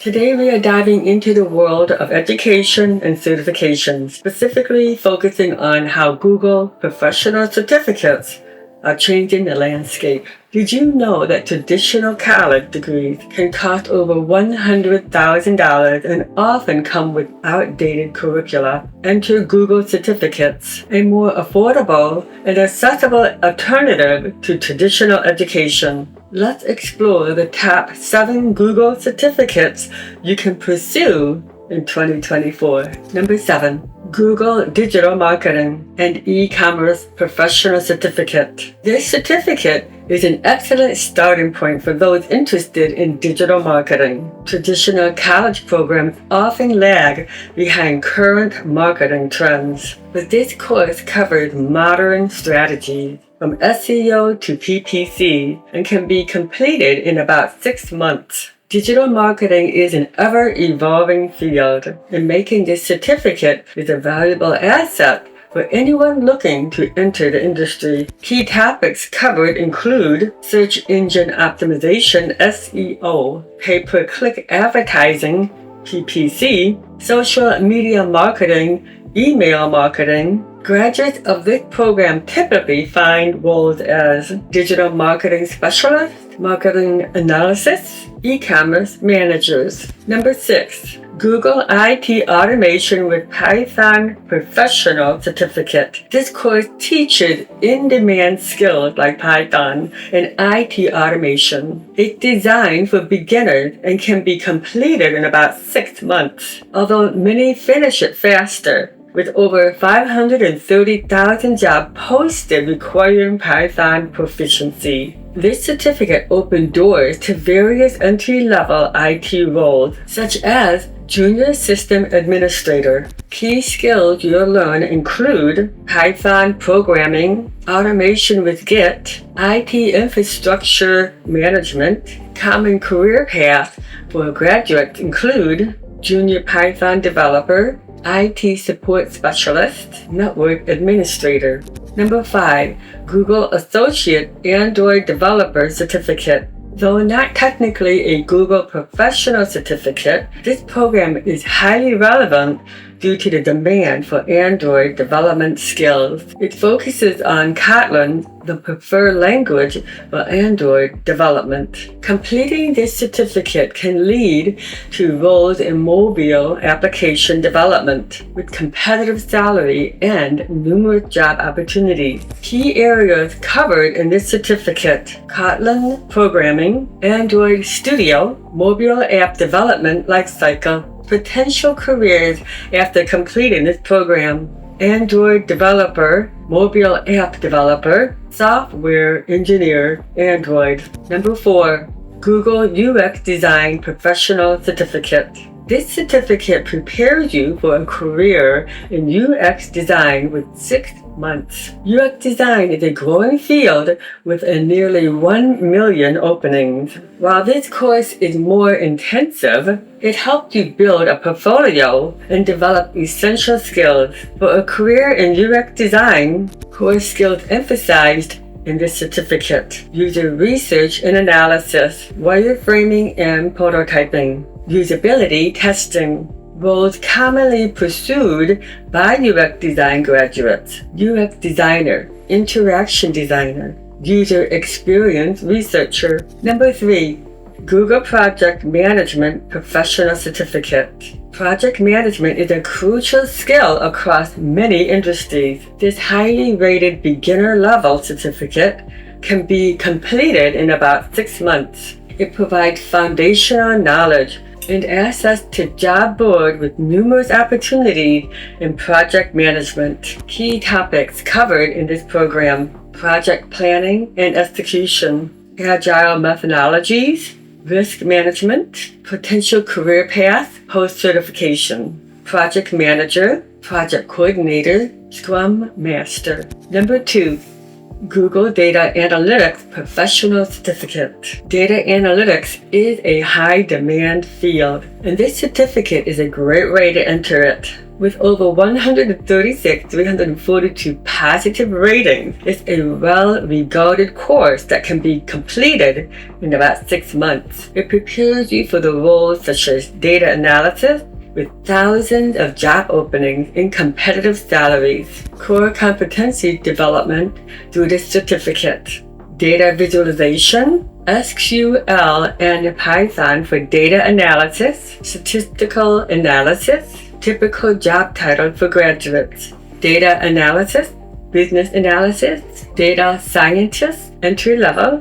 Today we are diving into the world of education and certifications, specifically focusing on how Google professional certificates are changing the landscape. Did you know that traditional college degrees can cost over $100,000 and often come with outdated curricula? Enter Google certificates, a more affordable and accessible alternative to traditional education. Let's explore the top 7 Google certificates you can pursue in 2024. Number 7. Google Digital Marketing and E-commerce Professional Certificate. This certificate is an excellent starting point for those interested in digital marketing. Traditional college programs often lag behind current marketing trends, but this course covers modern strategies from SEO to PPC and can be completed in about 6 months. Digital marketing is an ever-evolving field, and making this certificate is a valuable asset for anyone looking to enter the industry. Key topics covered include search engine optimization (SEO), pay-per-click advertising, social media marketing, email marketing. Graduates of this program typically find roles as digital marketing specialist, marketing analysis, e-commerce managers. Number 6. Google IT Automation with Python Professional Certificate. This course teaches in-demand skills like Python and IT automation. It's designed for beginners and can be completed in about 6 months, although many finish it faster, with over 530,000 jobs posted requiring Python proficiency. This certificate opened doors to various entry-level IT roles, such as Junior System Administrator. Key skills you'll learn include Python programming, automation with Git, IT infrastructure management. Common career paths for graduates include Junior Python Developer, IT Support Specialist, Network Administrator. Number 5. Google Associate Android Developer Certificate. Though not technically a Google Professional Certificate, this program is highly relevant due to the demand for Android development skills. It focuses on Kotlin, the preferred language for Android development. Completing this certificate can lead to roles in mobile application development with competitive salary and numerous job opportunities. Key areas covered in this certificate: Kotlin programming, Android Studio, mobile app development lifecycle. Potential careers after completing this program: Android developer, mobile app developer, software engineer, Android. Number 4. Google UX Design Professional Certificate. This certificate prepares you for a career in UX design with 6 months. UX design is a growing field with nearly 1 million openings. While this course is more intensive, it helps you build a portfolio and develop essential skills. For a career in UX design, core skills emphasized in this certificate: user research and analysis, wireframing and prototyping, usability testing. Roles commonly pursued by UX design graduates: UX designer, interaction designer, user experience researcher. Number 3. Google Project Management Professional Certificate. Project management is a crucial skill across many industries. This highly rated beginner-level certificate can be completed in about 6 months. It provides foundational knowledge and access to job board with numerous opportunities in project management. Key topics covered in this program: project planning and execution, agile methodologies, risk management, potential career path post-certification, project manager, project coordinator, scrum master. Number 2. Google Data Analytics Professional Certificate. Data Analytics is a high-demand field, and this certificate is a great way to enter it. With over 342 positive ratings, it's a well-regarded course that can be completed in about 6 months. It prepares you for the roles such as data analysis, with thousands of job openings and competitive salaries. Core competency development through this certificate. Data visualization, SQL and Python for data analysis, statistical analysis, typical job title for graduates. Data analysis, business analysis, data scientist, entry level.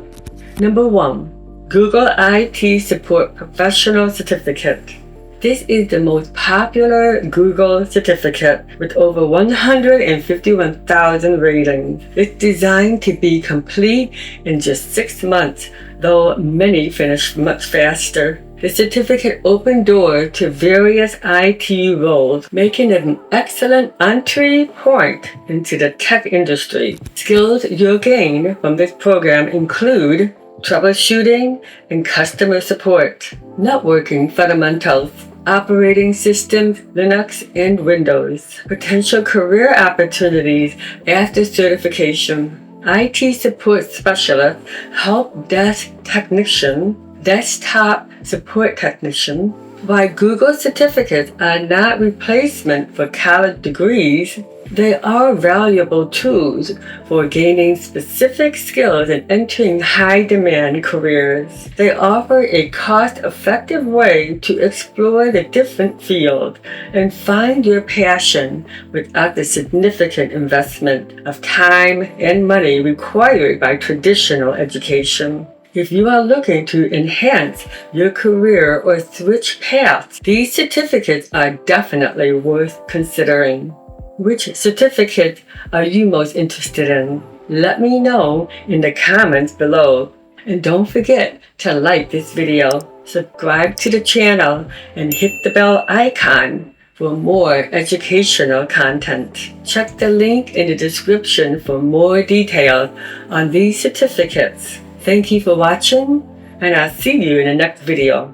Number 1, Google IT Support Professional Certificate. This is the most popular Google certificate with over 151,000 ratings. It's designed to be complete in just 6 months, though many finish much faster. The certificate opens doors to various IT roles, making it an excellent entry point into the tech industry. Skills you'll gain from this program include troubleshooting and customer support, networking fundamentals, operating systems, Linux and Windows, potential career opportunities after certification, IT support specialist, help desk technician, desktop support technician. While Google certificates are not replacement for college degrees, they are valuable tools for gaining specific skills and entering high-demand careers. They offer a cost-effective way to explore the different fields and find your passion without the significant investment of time and money required by traditional education. If you are looking to enhance your career or switch paths, these certificates are definitely worth considering. Which certificate are you most interested in? Let me know in the comments below. And don't forget to like this video, subscribe to the channel, and hit the bell icon for more educational content. Check the link in the description for more details on these certificates. Thank you for watching, and I'll see you in the next video.